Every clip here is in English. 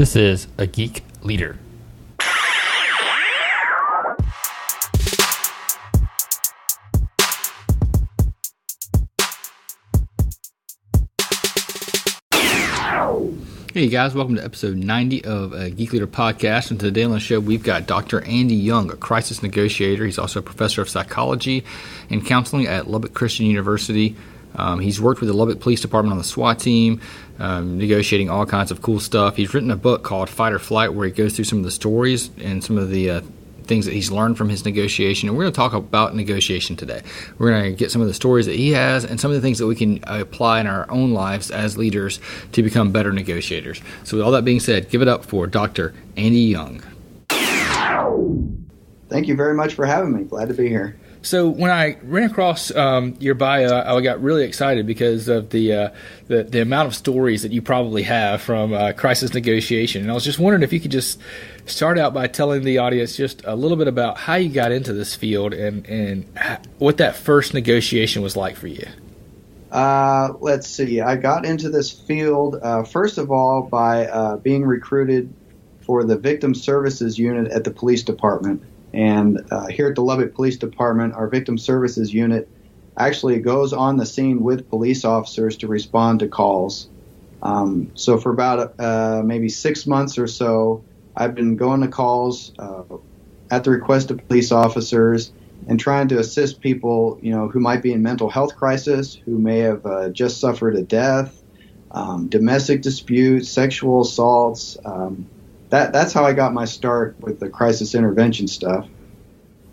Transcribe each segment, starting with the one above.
This is A Geek Leader. Hey guys, welcome to episode 90 of a Geek Leader podcast. And today on the show, we've got Dr. Andy Young, a crisis negotiator. He's also a professor of psychology and counseling at Lubbock Christian University. He's worked with the Lubbock Police Department on the SWAT team, negotiating all kinds of cool stuff. He's written a book called Fight or Flight, where he goes through some of the stories and some of the things that he's learned from his negotiation. And we're going to talk about negotiation today. We're going to get some of the stories that he has and some of the things that we can apply in our own lives as leaders to become better negotiators. So with all that being said, give it up for Dr. Andy Young. Thank you very much for having me. Glad to be here. So when I ran across your bio, I got really excited because of the amount of stories that you probably have from crisis negotiation. And I was just wondering if you could just start out by telling the audience just a little bit about how you got into this field and what that first negotiation was like for you. Let's see. I got into this field, first of all, by being recruited for the Victim Services Unit at the police department. And here at the Lubbock Police Department, our Victim Services Unit actually goes on the scene with police officers to respond to calls. So for about maybe 6 months or so, I've been going to calls at the request of police officers and trying to assist people, who might be in mental health crisis, who may have just suffered a death, domestic disputes, sexual assaults. That's how I got my start with the crisis intervention stuff.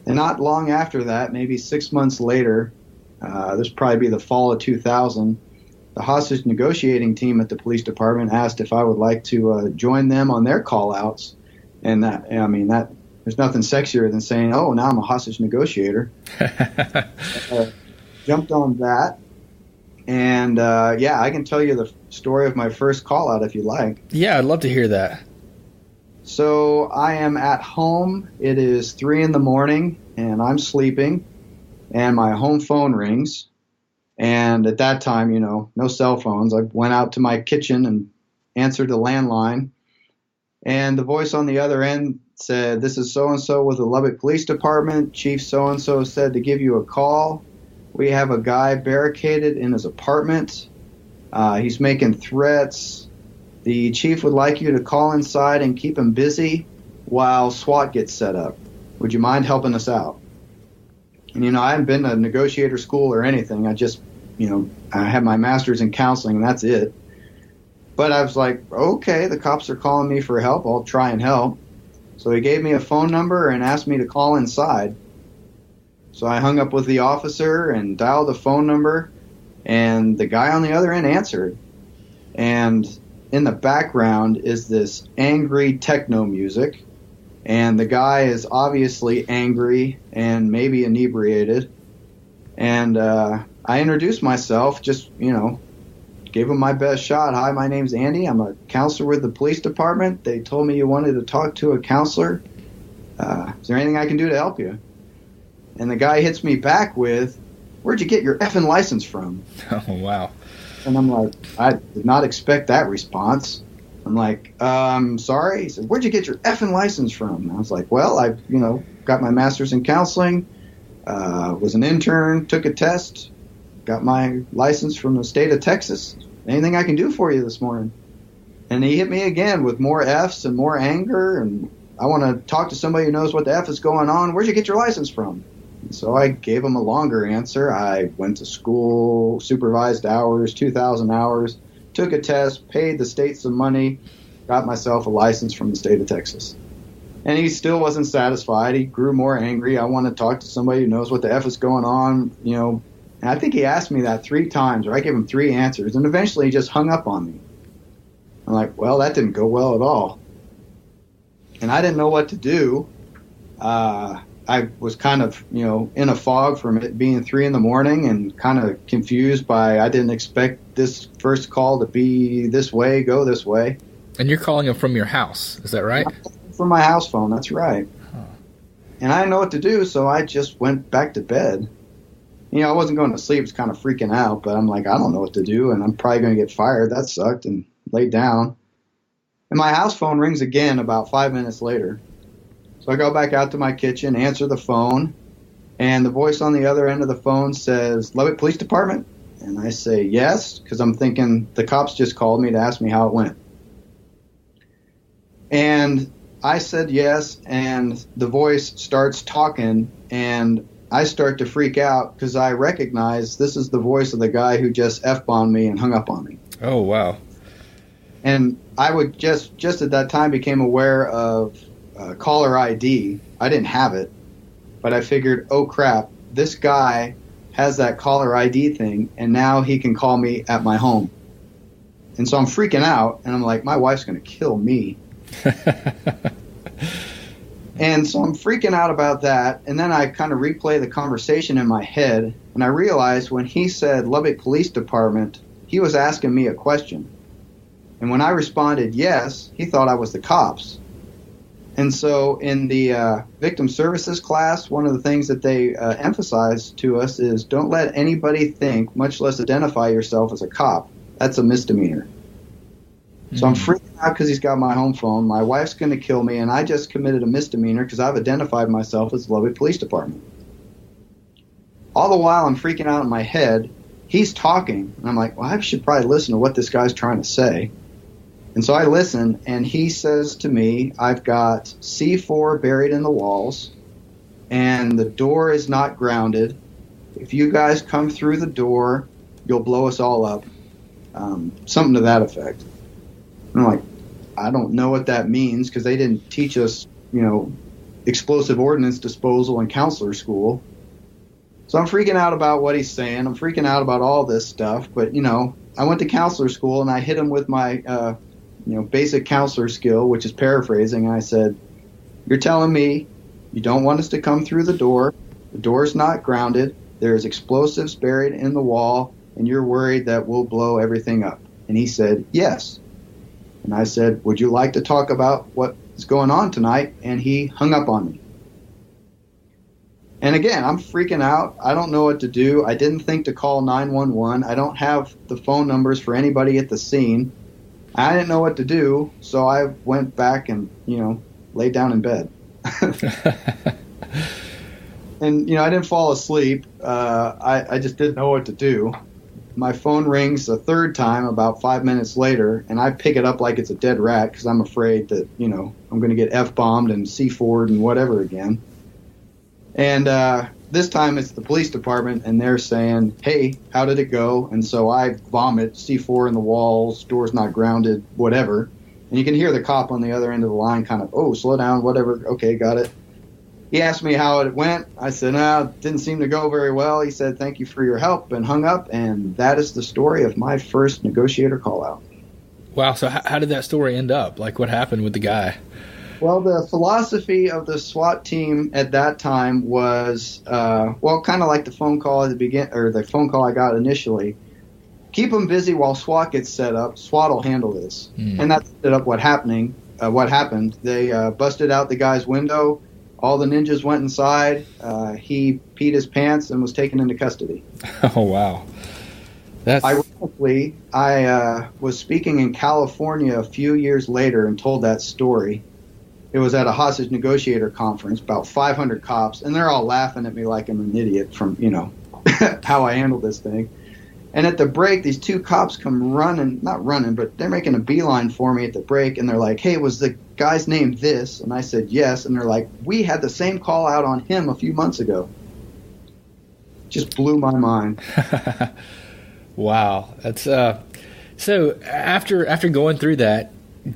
And not long after that, maybe 6 months later, this probably be the fall of 2000, the hostage negotiating team at the police department asked if I would like to join them on their call-outs. And there's nothing sexier than saying, oh, now I'm a hostage negotiator. Jumped on that. And, I can tell you the story of my first call-out if you like. Yeah, I'd love to hear that. So I am at home. It is 3 a.m, and I'm sleeping, and my home phone rings. And at that time, no cell phones. I went out to my kitchen and answered the landline. And the voice on the other end said, "This is so-and-so with the Lubbock Police Department. Chief so-and-so said to give you a call. We have a guy barricaded in his apartment. He's making threats. The chief would like you to call inside and keep him busy while SWAT gets set up. Would you mind helping us out?" And, I haven't been to negotiator school or anything. I just, I have my master's in counseling, and that's it. But I was like, okay, the cops are calling me for help. I'll try and help. So he gave me a phone number and asked me to call inside. So I hung up with the officer and dialed the phone number, and the guy on the other end answered. And in the background is this angry techno music, and the guy is obviously angry and maybe inebriated. And I introduced myself, just, gave him my best shot. "Hi, my name's Andy. I'm a counselor with the police department. They told me you wanted to talk to a counselor. Is there anything I can do to help you?" And the guy hits me back with, "Where'd you get your effing license from?" Oh, wow. And I'm like, I did not expect that response. I'm like, sorry? He said, "Where'd you get your effing license from?" And I was like, well, I've, got my master's in counseling, was an intern, took a test, got my license from the state of Texas. Anything I can do for you this morning? And he hit me again with more F's and more anger, and I want to talk to somebody who knows what the F is going on. "Where'd you get your license from?" So I gave him a longer answer. I went to school, supervised hours, 2,000 hours, took a test, paid the state some money, got myself a license from the state of Texas. And he still wasn't satisfied. He grew more angry. I want to talk to somebody who knows what the F is going on, And I think he asked me that 3 times, or I gave him 3 answers, and eventually he just hung up on me. I'm like, well, that didn't go well at all. And I didn't know what to do. I was kind of, in a fog from it being 3 a.m. and kind of confused by, I didn't expect this first call to be this way, go this way. And you're calling him from your house, is that right? From my house phone, that's right. Huh. And I didn't know what to do, so I just went back to bed. I wasn't going to sleep, I was kind of freaking out, but I'm like, I don't know what to do, and I'm probably going to get fired. That sucked, and laid down. And my house phone rings again about 5 minutes later. So I go back out to my kitchen, answer the phone, and the voice on the other end of the phone says, "Lubbock Police Department?" And I say, "Yes," because I'm thinking the cops just called me to ask me how it went. And I said yes, and the voice starts talking, and I start to freak out because I recognize this is the voice of the guy who just F-bombed me and hung up on me. Oh, wow. And I would just at that time became aware of caller ID. I didn't have it, but I figured, oh crap, this guy has that caller ID thing, and now he can call me at my home. And so I'm freaking out, and I'm like, my wife's going to kill me. And so I'm freaking out about that, and then I kind of replay the conversation in my head, and I realized when he said Lubbock Police Department, he was asking me a question. And when I responded yes, he thought I was the cops. And so in the victim services class, one of the things that they emphasize to us is don't let anybody think, much less identify yourself as a cop. That's a misdemeanor. So I'm freaking out because he's got my home phone. My wife's going to kill me, and I just committed a misdemeanor because I've identified myself as the Lubbock Police Department. All the while I'm freaking out in my head, he's talking, and I'm like, well, I should probably listen to what this guy's trying to say. And so I listen, and he says to me, I've got C4 buried in the walls, and the door is not grounded. If you guys come through the door, you'll blow us all up. Something to that effect. And I'm like, I don't know what that means because they didn't teach us, explosive ordnance disposal in counselor school. So I'm freaking out about what he's saying. I'm freaking out about all this stuff. But, I went to counselor school, and I hit him with my basic counselor skill, which is paraphrasing. And I said, you're telling me you don't want us to come through the door. The door's not grounded. There's explosives buried in the wall, and you're worried that we'll blow everything up. And he said, yes. And I said, would you like to talk about what is going on tonight? And he hung up on me. And again, I'm freaking out. I don't know what to do. I didn't think to call 911. I don't have the phone numbers for anybody at the scene. I didn't know what to do, so I went back and, laid down in bed. And, I didn't fall asleep. I just didn't know what to do. My phone rings a third time about 5 minutes later, and I pick it up like it's a dead rat because I'm afraid that, I'm going to get F-bombed and C4'd and whatever again. And this time it's the police department, and they're saying, hey, how did it go? And so I vomit, C4 in the walls, door's not grounded, whatever. And you can hear the cop on the other end of the line kind of, oh, slow down, whatever, okay, got it. He asked me how it went. I said, no, it didn't seem to go very well. He said, thank you for your help, and hung up. And that is the story of my first negotiator call-out. Wow, so how did that story end up? Like, what happened with the guy? Well, the philosophy of the SWAT team at that time was, kind of like the phone call at the beginning, or the phone call I got initially. Keep them busy while SWAT gets set up. SWAT will handle this. And that ended up what happened. They busted out the guy's window. All the ninjas went inside. He peed his pants and was taken into custody. Oh, wow. Ironically, I was speaking in California a few years later and told that story. It was at a hostage negotiator conference, about 500 cops, and they're all laughing at me like I'm an idiot from, how I handled this thing. And at the break, these two cops come running, not running, but they're making a beeline for me at the break, and they're like, hey, was the guy's name this? And I said, yes. And they're like, we had the same call out on him a few months ago. Just blew my mind. Wow. That's so after going through that,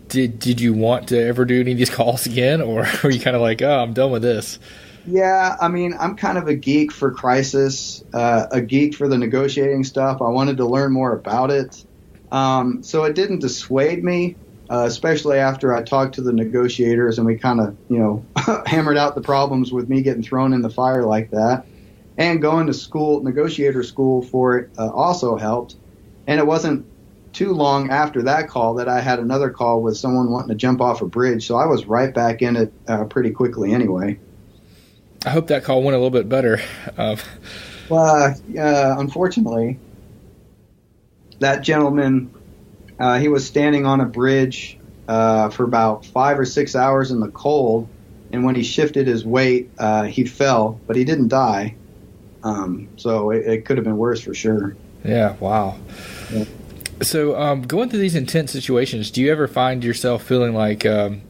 did you want to ever do any of these calls again, or were you kind of like, oh, I'm done with this? Yeah, I mean, I'm kind of a geek for crisis, a geek for the negotiating stuff. I wanted to learn more about it. So it didn't dissuade me, especially after I talked to the negotiators and we kind of, hammered out the problems with me getting thrown in the fire like that. And going to school, negotiator school for it also helped. And it wasn't too long after that call that I had another call with someone wanting to jump off a bridge. So I was right back in it pretty quickly anyway. I hope that call went a little bit better. Unfortunately, that gentleman, he was standing on a bridge for about 5 or 6 hours in the cold. And when he shifted his weight, he fell, but he didn't die. So it could have been worse for sure. Yeah. Wow. Yeah. So going through these intense situations, do you ever find yourself feeling like, I'm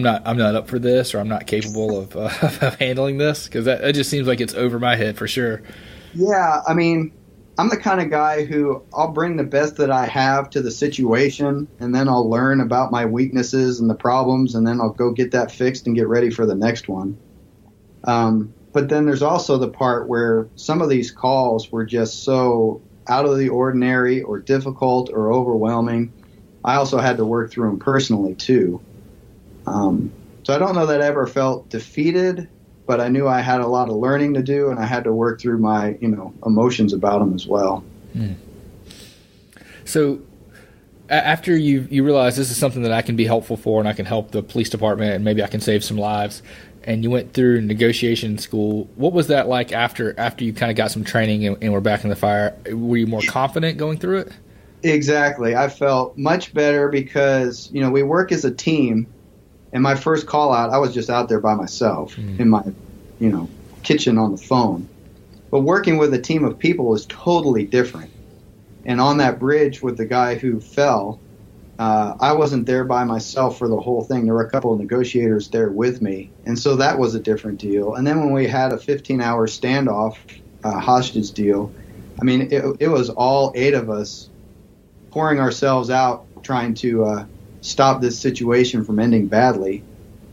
not up for this, or I'm not capable of handling this? Because that just seems like it's over my head for sure. Yeah. I mean, I'm the kind of guy who I'll bring the best that I have to the situation, and then I'll learn about my weaknesses and the problems, and then I'll go get that fixed and get ready for the next one. But then there's also the part where some of these calls were just so out of the ordinary or difficult or overwhelming. I also had to work through them personally too. So I don't know that I ever felt defeated, but I knew I had a lot of learning to do, and I had to work through my, emotions about them as well. So after you realize this is something that I can be helpful for, and I can help the police department, and maybe I can save some lives, and you went through negotiation school, what was that like after you kind of got some training and were back in the fire? Were you more confident going through it? Exactly. I felt much better because, we work as a team. And my first call out, I was just out there by myself in my, kitchen on the phone. But working with a team of people is totally different. And on that bridge with the guy who fell, I wasn't there by myself for the whole thing. There were a couple of negotiators there with me. And so that was a different deal. And then when we had a 15-hour standoff hostage deal, I mean, it was all 8 of us pouring ourselves out trying to stop this situation from ending badly.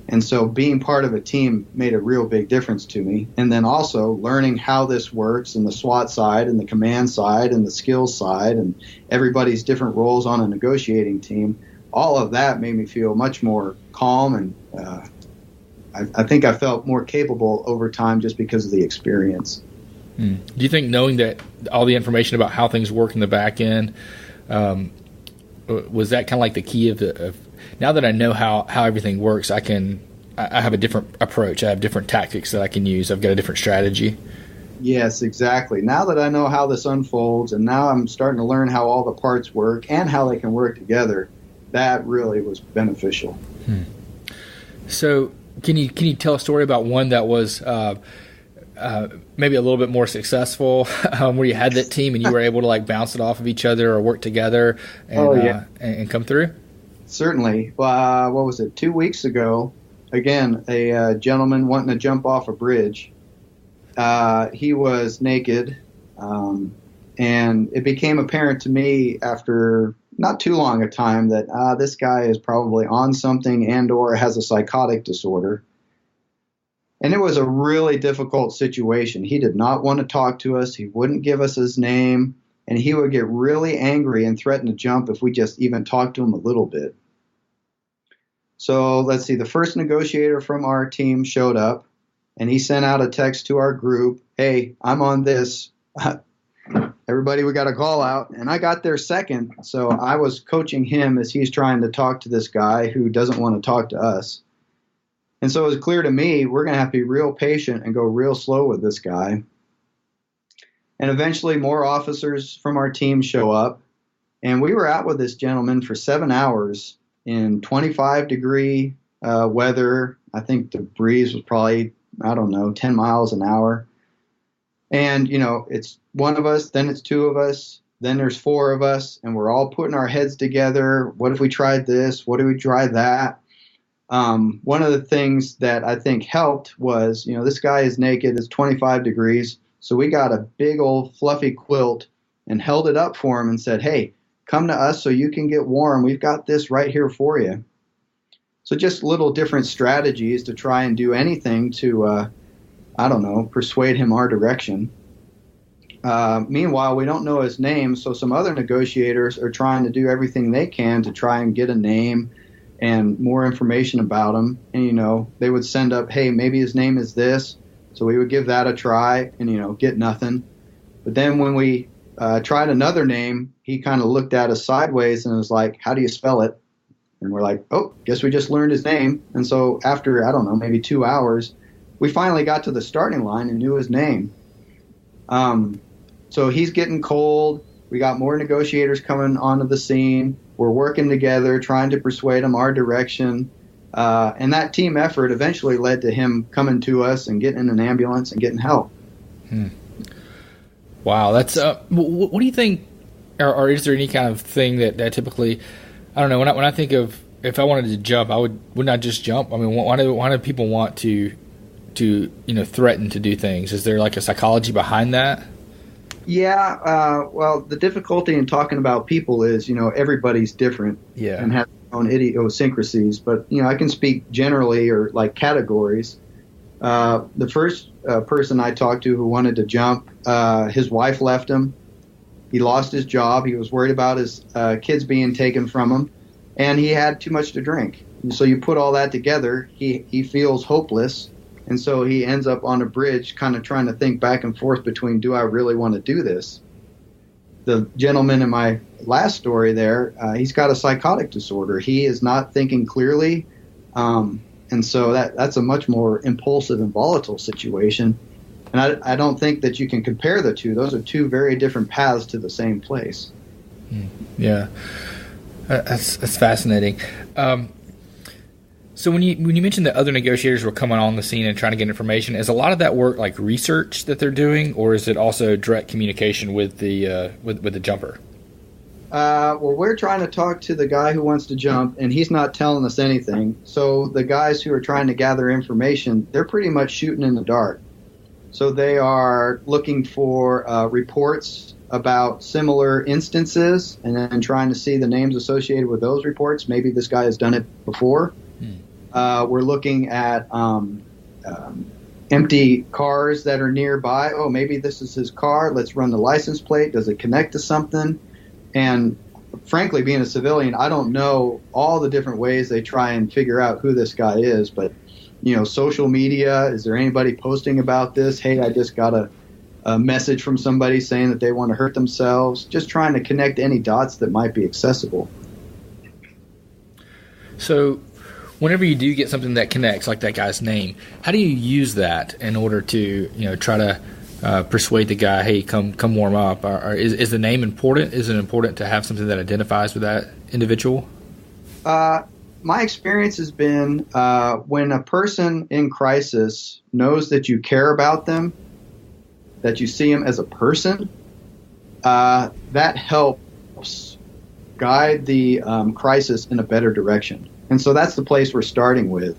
And so being part of a team made a real big difference to me. And then also learning how this works and the SWAT side and the command side and the skills side and everybody's different roles on a negotiating team, all of that made me feel much more calm. And I think I felt more capable over time just because of the experience. Do you think knowing that all the information about how things work in the back end, was that kind of like the key of now that I know how everything works, I have a different approach. I have different tactics that I can use. I've got a different strategy. Yes, exactly. Now that I know how this unfolds, and now I'm starting to learn how all the parts work and how they can work together, that really was beneficial. So can you tell a story about one that was maybe a little bit more successful, where you had that team and you were able to bounce it off of each other or work together and, and come through? Certainly. What was it? 2 weeks ago, again, a gentleman wanting to jump off a bridge. He was naked, and it became apparent to me after not too long a time that this guy is probably on something and or has a psychotic disorder. And it was a really difficult situation. He did not want to talk to us. He wouldn't give us his name. And he would get really angry and threaten to jump if we just even talked to him a little bit. So let's see. The first negotiator from our team showed up, and he sent out a text to our group, "Hey, I'm on this. Everybody, we got a call out." And I got there second. So I was coaching him as he's trying to talk to this guy who doesn't want to talk to us. And so it was clear to me we're going to have to be real patient and go real slow with this guy. And eventually more officers from our team show up. And we were out with this gentleman for 7 hours in 25-degree weather. I think the breeze was probably, 10 miles an hour. And, it's one of us, then it's 2 of us, then there's 4 of us, and we're all putting our heads together. What if we tried this? What if we tried that? One of the things that I think helped was, this guy is naked, it's 25 degrees. So we got a big old fluffy quilt and held it up for him and said, "Hey, come to us so you can get warm. We've got this right here for you." So just little different strategies to try and do anything to, persuade him our direction. Meanwhile, we don't know his name, so some other negotiators are trying to do everything they can to try and get a name and more information about him. And, they would send up, "Hey, maybe his name is this." So we would give that a try and, get nothing. But then when we tried another name, he kind of looked at us sideways and was like, "How do you spell it?" And we're like, "Oh, guess we just learned his name." And so after, maybe 2 hours, we finally got to the starting line and knew his name. So he's getting cold. We got more negotiators coming onto the scene. we're working together, trying to persuade him our direction. And that team effort eventually led to him coming to us and getting in an ambulance and getting help. Wow, that's what do you think, or is there any kind of thing that typically, I don't know, when I think of, if I wanted to jump, I would not just jump. I mean, why do people want to threaten to do things? Is there like a psychology behind that? Yeah, well, the difficulty in talking about people is, everybody's different and has their own idiosyncrasies. But, I can speak generally or like categories. The first person I talked to who wanted to jump, his wife left him. He lost his job. He was worried about his kids being taken from him, and he had too much to drink. And so you put all that together, he feels hopeless. And so he ends up on a bridge kind of trying to think back and forth between, do I really want to do this? The gentleman in my last story there, he's got a psychotic disorder. He is not thinking clearly. And so that's a much more impulsive and volatile situation. And I don't think that you can compare the two. Those are two very different paths to the same place. Yeah, that's fascinating. So when you mentioned that other negotiators were coming on the scene and trying to get information, is a lot of that work like research that they're doing, or is it also direct communication with the jumper? Well, we're trying to talk to the guy who wants to jump, and he's not telling us anything. So the guys who are trying to gather information, they're pretty much shooting in the dark. So they are looking for reports about similar instances and then trying to see the names associated with those reports. Maybe this guy has done it before. We're looking at empty cars that are nearby. Oh, maybe this is his car. Let's run the license plate. Does it connect to something? And frankly, being a civilian, I don't know all the different ways they try and figure out who this guy is. But, social media, is there anybody posting about this? Hey, I just got a message from somebody saying that they want to hurt themselves. Just trying to connect any dots that might be accessible. So whenever you do get something that connects, like that guy's name, how do you use that in order to, try to persuade the guy, hey, come warm up? Or is the name important? Is it important to have something that identifies with that individual? My experience has been when a person in crisis knows that you care about them, that you see them as a person, that helps guide the crisis in a better direction. And so that's the place we're starting with.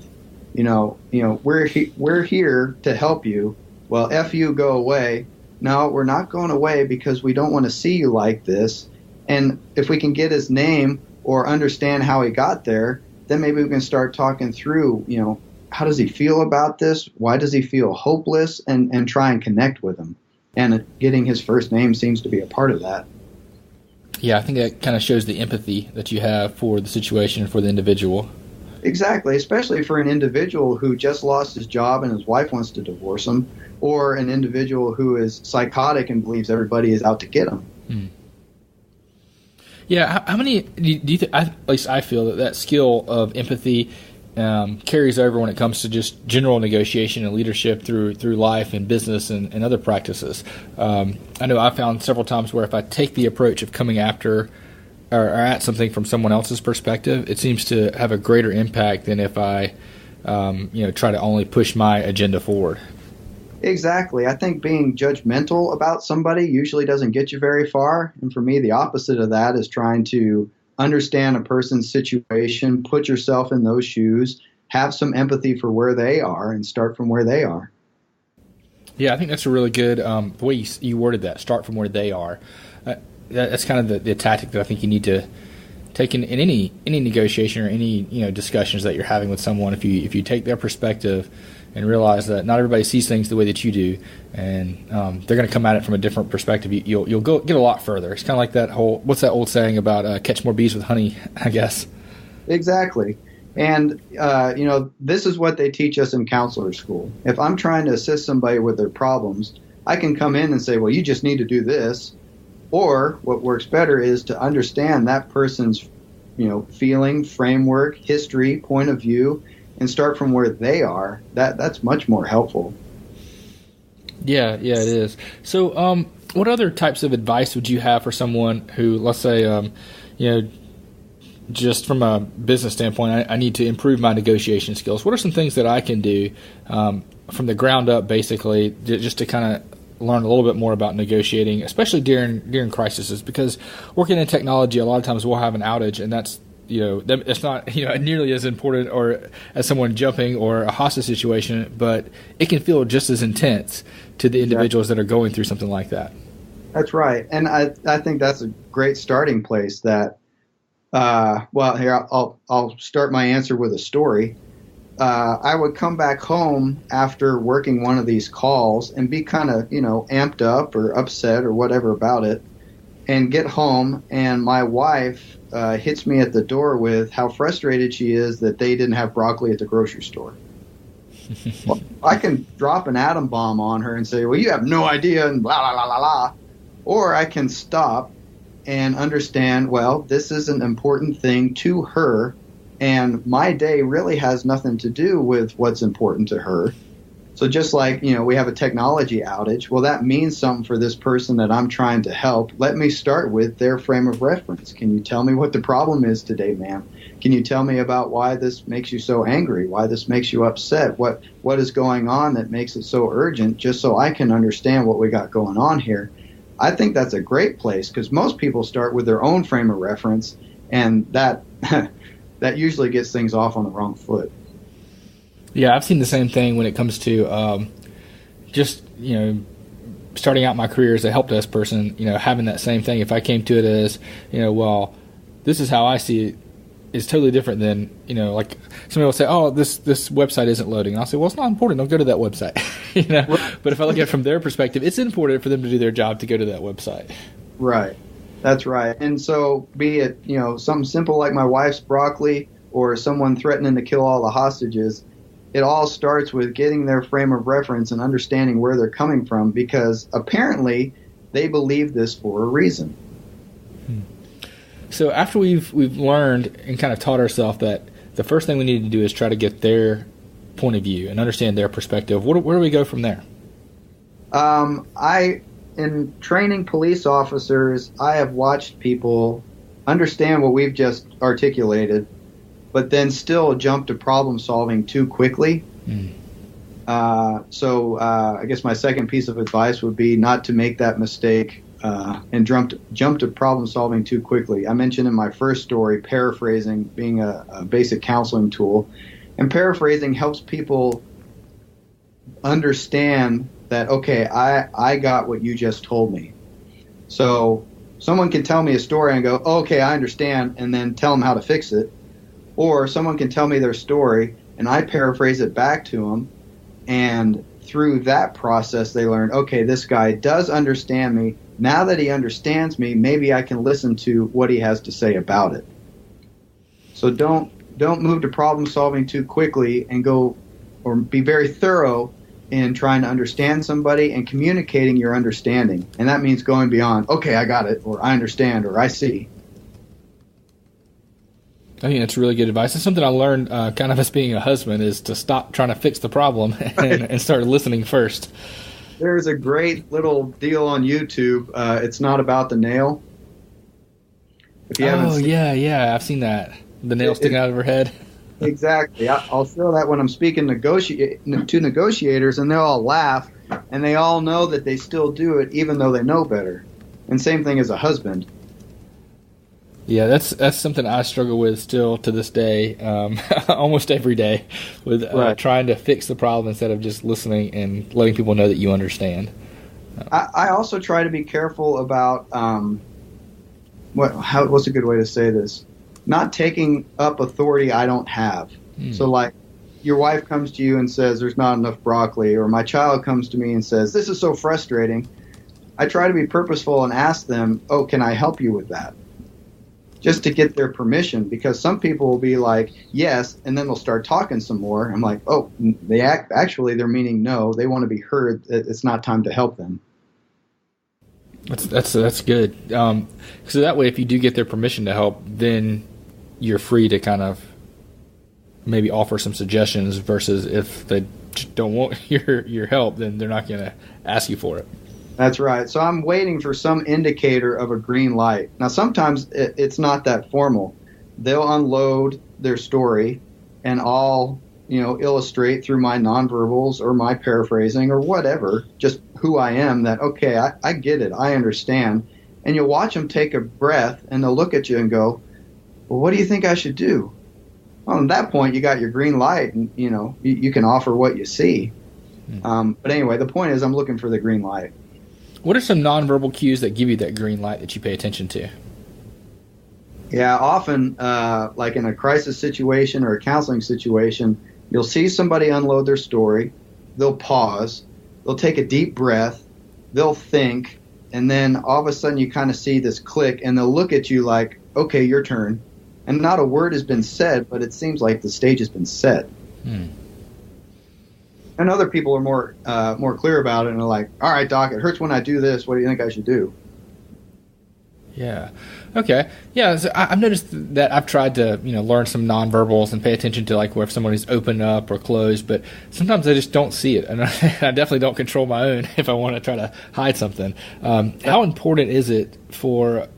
We're here to help you. Well, F you, go away. No, we're not going away because we don't want to see you like this. And if we can get his name or understand how he got there, then maybe we can start talking through, how does he feel about this? Why does he feel hopeless? And try and connect with him. And getting his first name seems to be a part of that. Yeah, I think that kind of shows the empathy that you have for the situation and for the individual. Exactly, especially for an individual who just lost his job and his wife wants to divorce him, or an individual who is psychotic and believes everybody is out to get him. Yeah, how many do you think? At least I feel that skill of empathy carries over when it comes to just general negotiation and leadership through life and business and other practices. I know I found several times where if I take the approach of coming after or at something from someone else's perspective, it seems to have a greater impact than if I try to only push my agenda forward. Exactly. I think being judgmental about somebody usually doesn't get you very far. And for me, the opposite of that is trying to understand a person's situation, put yourself in those shoes, have some empathy for where they are, and start from where they are. Yeah, I think that's a really good the way you worded that. Start from where they are. That's kind of the tactic that I think you need to take in any negotiation or any discussions that you're having with someone. If you take their perspective and realize that not everybody sees things the way that you do, and they're going to come at it from a different perspective, you'll get a lot further. It's kind of like that whole, what's that old saying about catch more bees with honey, I guess. Exactly. And, this is what they teach us in counselor school. If I'm trying to assist somebody with their problems, I can come in and say, well, you just need to do this. Or what works better is to understand that person's, feeling, framework, history, point of view, and start from where they are. That's much more helpful. Yeah, it is. So what other types of advice would you have for someone who, let's say, just from a business standpoint, I need to improve my negotiation skills. What are some things that I can do from the ground up, basically, just to kind of learn a little bit more about negotiating, especially during crises? Because working in technology, a lot of times we'll have an outage, and that's it's not nearly as important or as someone jumping or a hostage situation, but it can feel just as intense to the individuals that are going through something like that. That's right, and I think that's a great starting place. That here I'll start my answer with a story. I would come back home after working one of these calls and be kind of amped up or upset or whatever about it, and get home and my wife hits me at the door with how frustrated she is that they didn't have broccoli at the grocery store. Well, I can drop an atom bomb on her and say, well, you have no idea, and blah, blah, blah, blah, blah. Or I can stop and understand, well, this is an important thing to her, and my day really has nothing to do with what's important to her. So just like, we have a technology outage, well, that means something for this person that I'm trying to help. Let me start with their frame of reference. Can you tell me what the problem is today, ma'am? Can you tell me about why this makes you so angry, why this makes you upset, what is going on that makes it so urgent, just so I can understand what we got going on here? I think that's a great place, because most people start with their own frame of reference, and that that usually gets things off on the wrong foot. Yeah, I've seen the same thing when it comes to starting out my career as a help desk person, having that same thing. If I came to it as, well, this is how I see it, is totally different than, like somebody will say, oh, this website isn't loading. And I'll say, well, it's not important. Don't go to that website. But if I look at it from their perspective, it's important for them to do their job to go to that website. Right. That's right. And so be it, something simple like my wife's broccoli or someone threatening to kill all the hostages, it all starts with getting their frame of reference and understanding where they're coming from, because apparently they believe this for a reason. So after we've learned and kind of taught ourselves that the first thing we need to do is try to get their point of view and understand their perspective, where do we go from there? In training police officers, I have watched people understand what we've just articulated, but then still jump to problem solving too quickly. So I guess my second piece of advice would be not to make that mistake and jump to problem solving too quickly. I mentioned in my first story paraphrasing being a basic counseling tool, and paraphrasing helps people understand that, okay, I got what you just told me. So someone can tell me a story and go, okay, I understand, and then tell them how to fix it. Or someone can tell me their story, and I paraphrase it back to them, and through that process they learn, okay, this guy does understand me. Now that he understands me, maybe I can listen to what he has to say about it. So don't move to problem solving too quickly, and go or be very thorough in trying to understand somebody and communicating your understanding. And that means going beyond, okay, I got it, or I understand, or I see. I think that's really good advice. It's something I learned kind of as being a husband, is to stop trying to fix the problem and start listening first. There's a great little deal on YouTube. It's not about the nail. If you haven't seen yeah, I've seen that. The nail sticking out of her head. Exactly. I'll show that when I'm speaking to negotiators, and they'll all laugh, and they all know that they still do it even though they know better. And same thing as a husband. Yeah, that's something I struggle with still to this day, almost every day, with trying to fix the problem instead of just listening and letting people know that you understand. I also try to be careful about what's a good way to say this? Not taking up authority I don't have. So like your wife comes to you and says there's not enough broccoli, or my child comes to me and says this is so frustrating. I try to be purposeful and ask them, oh, can I help you with that? Just to get their permission, because some people will be like, yes, and then they'll start talking some more. I'm like, oh, they're meaning no. They want to be heard. It's not time to help them. That's good. So that way, if you do get their permission to help, then you're free to kind of maybe offer some suggestions, versus if they don't want your help, then they're not going to ask you for it. That's right. So I'm waiting for some indicator of a green light. Now, sometimes it's not that formal. they'll unload their story, and I'll, illustrate through my nonverbals or my paraphrasing or whatever, just who I am, that, okay, I get it. I understand. And you'll watch them take a breath, and they'll look at you and go, well, what do you think I should do? Well, at that point, you got your green light, and, you can offer what you see. But anyway, the point is I'm looking for the green light. What are some nonverbal cues that give you that green light that you pay attention to? Yeah, often, like in a crisis situation or a counseling situation, you'll see somebody unload their story. They'll pause. They'll take a deep breath. They'll think. And then all of a sudden you kind of see this click, and they'll look at you like, okay, your turn. And not a word has been said, but it seems like the stage has been set. And other people are more clear about it, and are like, all right, Doc, it hurts when I do this. What do you think I should do? Yeah. Okay. Yeah. So I've noticed that I've tried to, learn some nonverbals and pay attention to like where if someone is open up or closed, but sometimes I just don't see it, and I definitely don't control my own if I want to try to hide something. How important is it for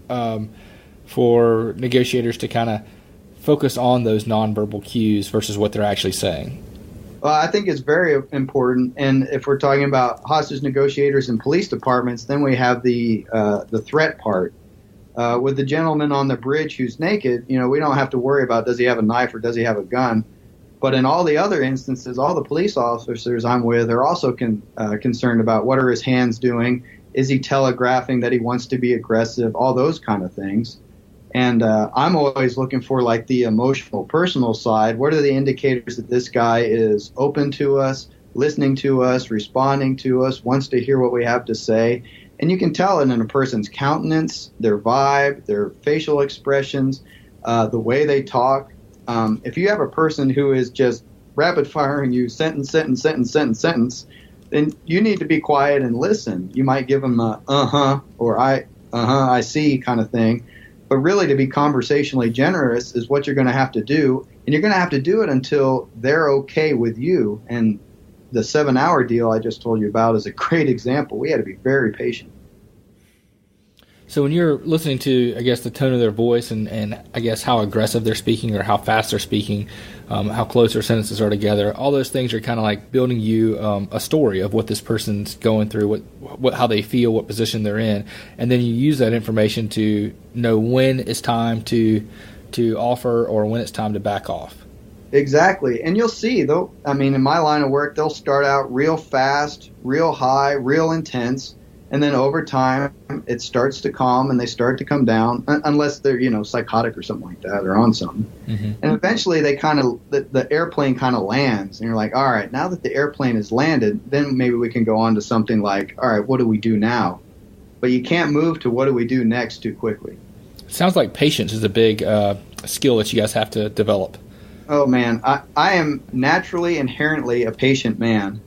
negotiators to kind of focus on those nonverbal cues versus what they're actually saying? Well, I think it's very important, and if we're talking about hostage negotiators in police departments, then we have the threat part. With the gentleman on the bridge who's naked, we don't have to worry about does he have a knife or does he have a gun. But in all the other instances, all the police officers I'm with are also concerned about what are his hands doing. Is he telegraphing that he wants to be aggressive? All those kind of things. And I'm always looking for like the emotional, personal side. What are the indicators that this guy is open to us, listening to us, responding to us, wants to hear what we have to say? And you can tell it in a person's countenance, their vibe, their facial expressions, the way they talk. If you have a person who is just rapid firing you sentence, then you need to be quiet and listen. You might give them a or I see kind of thing. But really, to be conversationally generous is what you're going to have to do. And you're going to have to do it until they're okay with you. And the 7-hour deal I just told you about is a great example. We had to be very patient. So when you're listening to, I guess, the tone of their voice and I guess how aggressive they're speaking or how fast they're speaking, how close their sentences are together, all those things are kind of like building you a story of what this person's going through, how they feel, what position they're in. And then you use that information to know when it's time to offer or when it's time to back off. Exactly. And you'll see, though, in my line of work, they'll start out real fast, real high, real intense. And then over time, it starts to calm and they start to come down, unless they're, psychotic or something like that or on something. Mm-hmm. And eventually the airplane kind of lands and you're like, all right, now that the airplane is landed, then maybe we can go on to something like, all right, what do we do now? But you can't move to what do we do next too quickly. It sounds like patience is a big skill that you guys have to develop. Oh, man, I am naturally, inherently a patient man,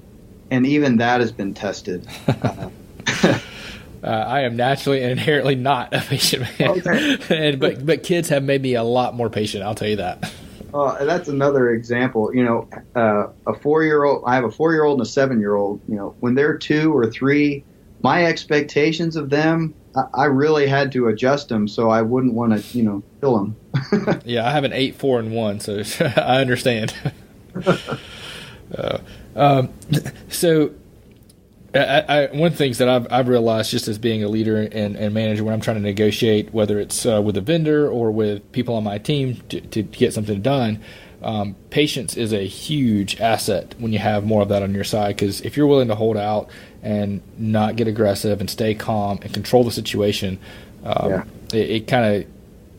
and even that has been tested. I am naturally and inherently not a patient man. Okay. But kids have made me a lot more patient, I'll tell you that. That's another example. A 4-year-old, I have a 4-year-old and a 7-year-old. When they're 2 or 3, my expectations of them, I really had to adjust them so I wouldn't want to, kill them. Yeah, I have an 8, 4, and 1, so I understand. So one of the things that I've realized just as being a leader and manager when I'm trying to negotiate, whether it's with a vendor or with people on my team to get something done, patience is a huge asset when you have more of that on your side. Because if you're willing to hold out and not get aggressive and stay calm and control the situation, it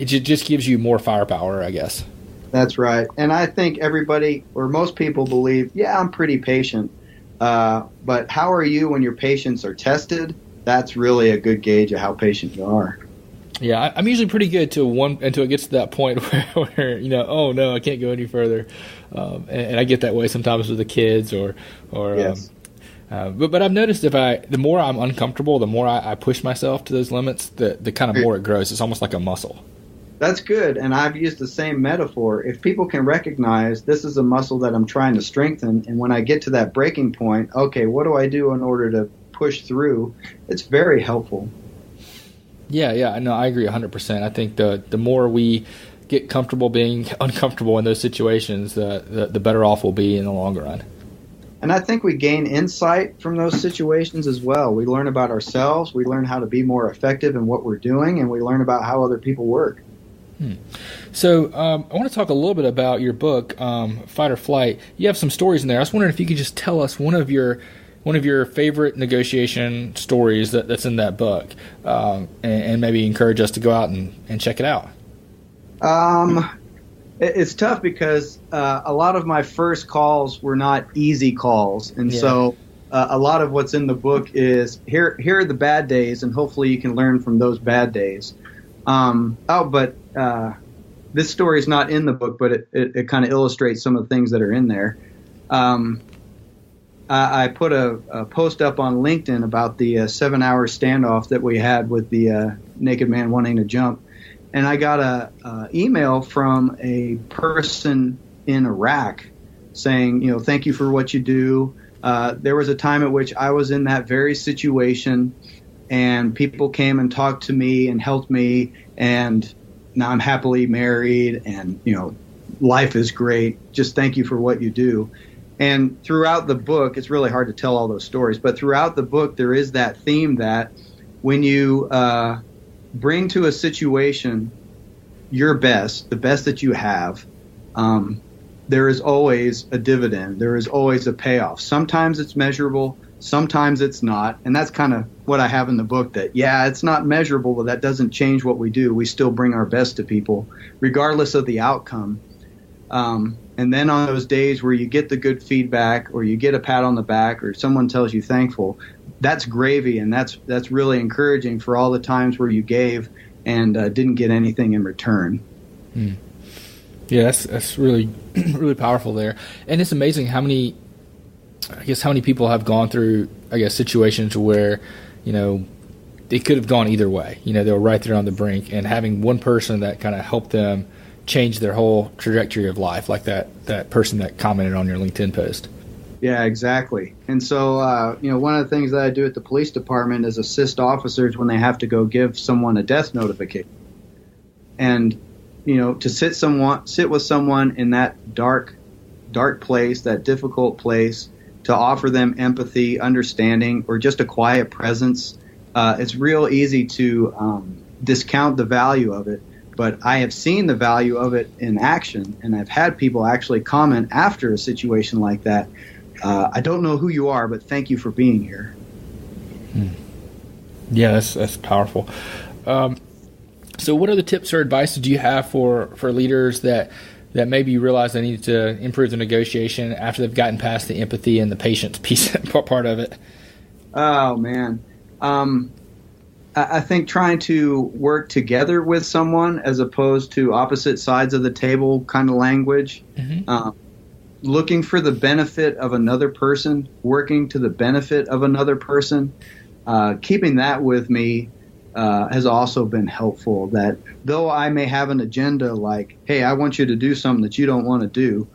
just gives you more firepower, I guess. That's right. And I think everybody or most people believe, yeah, I'm pretty patient. But how are you when your patients are tested? That's really a good gauge of how patient you are. Yeah, I'm usually pretty good until it gets to that point where oh no, I can't go any further, and I get that way sometimes with the kids or yes. But I've noticed the more I'm uncomfortable, the more I push myself to those limits, the kind of more it grows. It's almost like a muscle. That's good, and I've used the same metaphor. If people can recognize this is a muscle that I'm trying to strengthen, and when I get to that breaking point, okay, what do I do in order to push through? It's very helpful. Yeah, no, I agree 100%. I think the more we get comfortable being uncomfortable in those situations, the better off we'll be in the long run. And I think we gain insight from those situations as well. We learn about ourselves. We learn how to be more effective in what we're doing, and we learn about how other people work. So I want to talk a little bit about your book, Fight or Flight. You have some stories in there. I was wondering if you could just tell us one of your favorite negotiation stories that's in that book, and maybe encourage us to go out and check it out. It's tough because a lot of my first calls were not easy calls, and so a lot of what's in the book is here are the bad days, and hopefully you can learn from those bad days. This story is not in the book, but it kind of illustrates some of the things that are in there. I put a post up on LinkedIn about the 7-hour standoff that we had with the naked man wanting to jump. And I got a email from a person in Iraq saying, thank you for what you do. There was a time at which I was in that very situation, and people came and talked to me and helped me, and now I'm happily married, and life is great. Just thank you for what you do. And throughout the book, it's really hard to tell all those stories, but throughout the book there is that theme that when you bring to a situation your best, the best that you have, there is always a dividend. There is always a payoff. Sometimes it's measurable, sometimes it's not. And that's kind of what I have in the book, that, it's not measurable, but that doesn't change what we do. We still bring our best to people, regardless of the outcome. And then on those days where you get the good feedback, or you get a pat on the back, or someone tells you thankful, that's gravy, and that's really encouraging for all the times where you gave and didn't get anything in return. Yeah, that's really really powerful there, and it's amazing how many people have gone through situations where it could have gone either way. They were right there on the brink, and having one person that kind of helped them change their whole trajectory of life, like that person that commented on your LinkedIn post. Yeah, exactly. And so, one of the things that I do at the police department is assist officers when they have to go give someone a death notification. And, to sit with someone in that dark place, that difficult place, to offer them empathy, understanding, or just a quiet presence, it's real easy to discount the value of it. But I have seen the value of it in action, and I've had people actually comment after a situation like that, I don't know who you are, but thank you for being here. Yeah, that's powerful. So what other tips or advice do you have for leaders that maybe realize they need to improve the negotiation after they've gotten past the empathy and the patience piece part of it? Oh, man. I think trying to work together with someone as opposed to opposite sides of the table kind of language, looking for the benefit of another person, working to the benefit of another person, keeping that with me has also been helpful. That though I may have an agenda like, hey, I want you to do something that you don't want to do,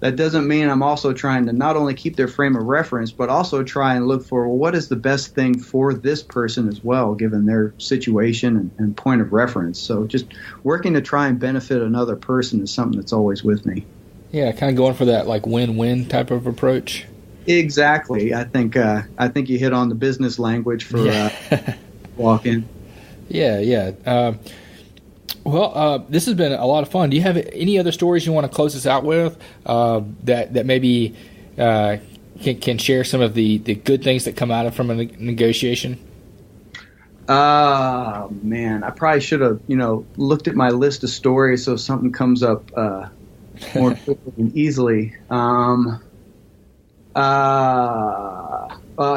that doesn't mean I'm also trying to not only keep their frame of reference, but also try and look for, well, what is the best thing for this person as well, given their situation and point of reference. So just working to try and benefit another person is something that's always with me. Yeah, kind of going for that like win-win type of approach. Exactly. I think you hit on the business language for walk-in. Yeah. This has been a lot of fun. Do you have any other stories you want to close us out with that maybe can share some of the good things that come out of from a negotiation? Man, I probably should have looked at my list of stories so something comes up more quickly and easily.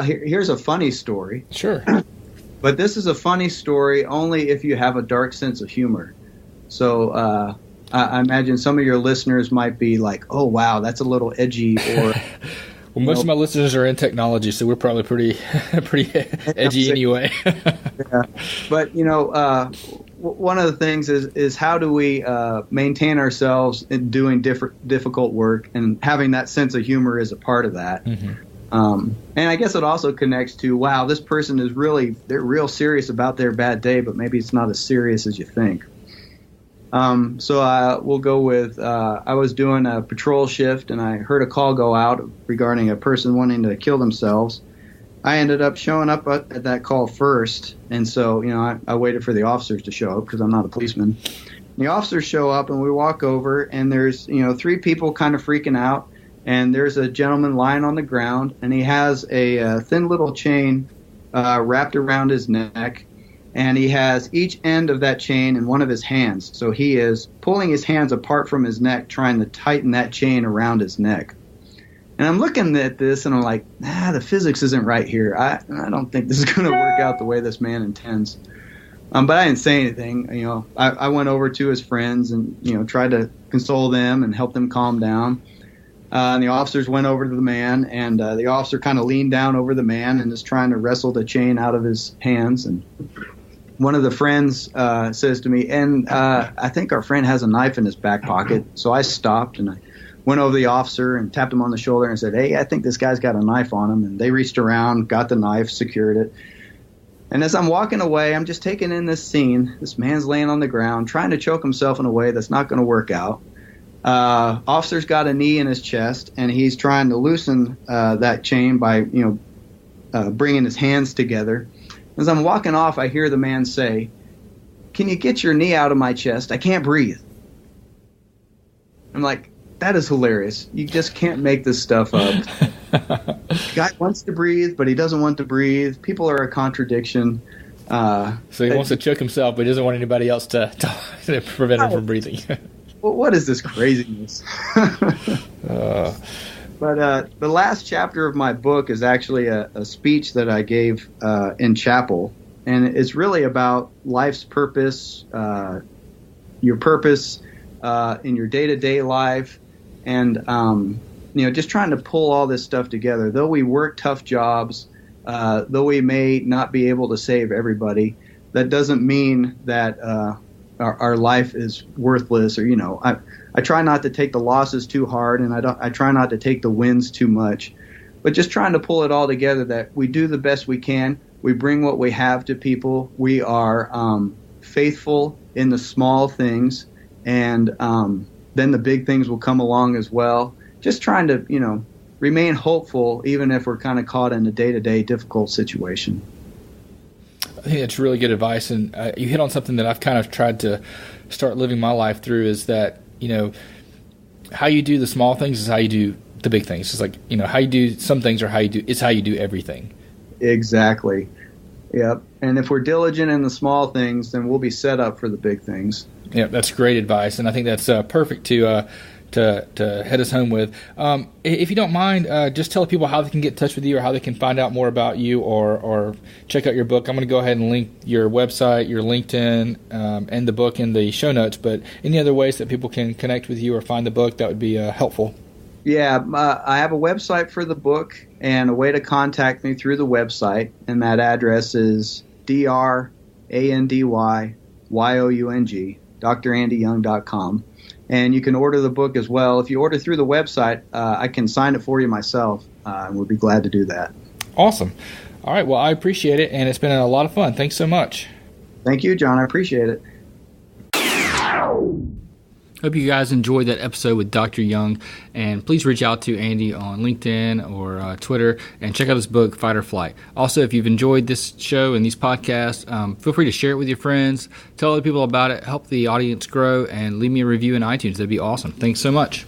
Here's a funny story. Sure. But this is a funny story only if you have a dark sense of humor. So I imagine some of your listeners might be like, oh, wow, that's a little edgy. Or well, most of my listeners are in technology, so we're probably pretty edgy anyway. Yeah. But, one of the things is how do we maintain ourselves in doing difficult work, and having that sense of humor is a part of that. Mm-hmm. And I guess it also connects to, wow, this person they're real serious about their bad day, but maybe it's not as serious as you think. So we'll go with, I was doing a patrol shift and I heard a call go out regarding a person wanting to kill themselves. I ended up showing up at that call first. And so, I waited for the officers to show up because I'm not a policeman. The officers show up and we walk over and there's, 3 people kind of freaking out. And there's a gentleman lying on the ground and he has a thin little chain wrapped around his neck. And he has each end of that chain in one of his hands. So he is pulling his hands apart from his neck, trying to tighten that chain around his neck. And I'm looking at this, and I'm like, the physics isn't right here. I don't think this is going to work out the way this man intends. But I didn't say anything. I went over to his friends and, tried to console them and help them calm down. And the officers went over to the man, and the officer kind of leaned down over the man and is trying to wrestle the chain out of his hands. And one of the friends says to me, and I think our friend has a knife in his back pocket. So I stopped and I went over to the officer and tapped him on the shoulder and said, hey, I think this guy's got a knife on him. And they reached around, got the knife, secured it. And as I'm walking away, I'm just taking in this scene. This man's laying on the ground, trying to choke himself in a way that's not going to work out. Officer's got a knee in his chest, and he's trying to loosen that chain by, bringing his hands together. As I'm walking off, I hear the man say, can you get your knee out of my chest? I can't breathe. I'm like, that is hilarious. You just can't make this stuff up. Guy wants to breathe, but he doesn't want to breathe. People are a contradiction. So he wants to choke himself, but he doesn't want anybody else to prevent him from breathing. Well, what is this craziness? But the last chapter of my book is actually a speech that I gave in chapel, and it's really about life's purpose, your purpose in your day-to-day life, and just trying to pull all this stuff together. Though we work tough jobs, though we may not be able to save everybody, that doesn't mean that our life is worthless, or I try not to take the losses too hard, and I try not to take the wins too much, but just trying to pull it all together that we do the best we can. We bring what we have to people. We are faithful in the small things, and then the big things will come along as well. Just trying to, remain hopeful even if we're kind of caught in a day-to-day difficult situation. I think that's really good advice, and you hit on something that I've kind of tried to start living my life through, is that, how you do the small things is how you do the big things. It's like, how you do some things or how you do everything. Exactly. Yep. And if we're diligent in the small things, then we'll be set up for the big things. Yeah, that's great advice, and I think that's perfect to head us home with. If you don't mind, just tell people how they can get in touch with you or how they can find out more about you or check out your book. I'm going to go ahead and link your website, your LinkedIn, and the book in the show notes, but any other ways that people can connect with you or find the book, that would be helpful. Yeah, I have a website for the book and a way to contact me through the website, and that address is DrAndyYoung, DrAndyYoung.com. And you can order the book as well. If you order through the website, I can sign it for you myself, and we'd be glad to do that. Awesome. All right, well, I appreciate it, and it's been a lot of fun. Thanks so much. Thank you, John. I appreciate it. Hope you guys enjoyed that episode with Dr. Young, and please reach out to Andy on LinkedIn or Twitter and check out his book, Fight or Flight. Also, if you've enjoyed this show and these podcasts, feel free to share it with your friends, tell other people about it, help the audience grow, and leave me a review in iTunes. That'd be awesome. Thanks so much.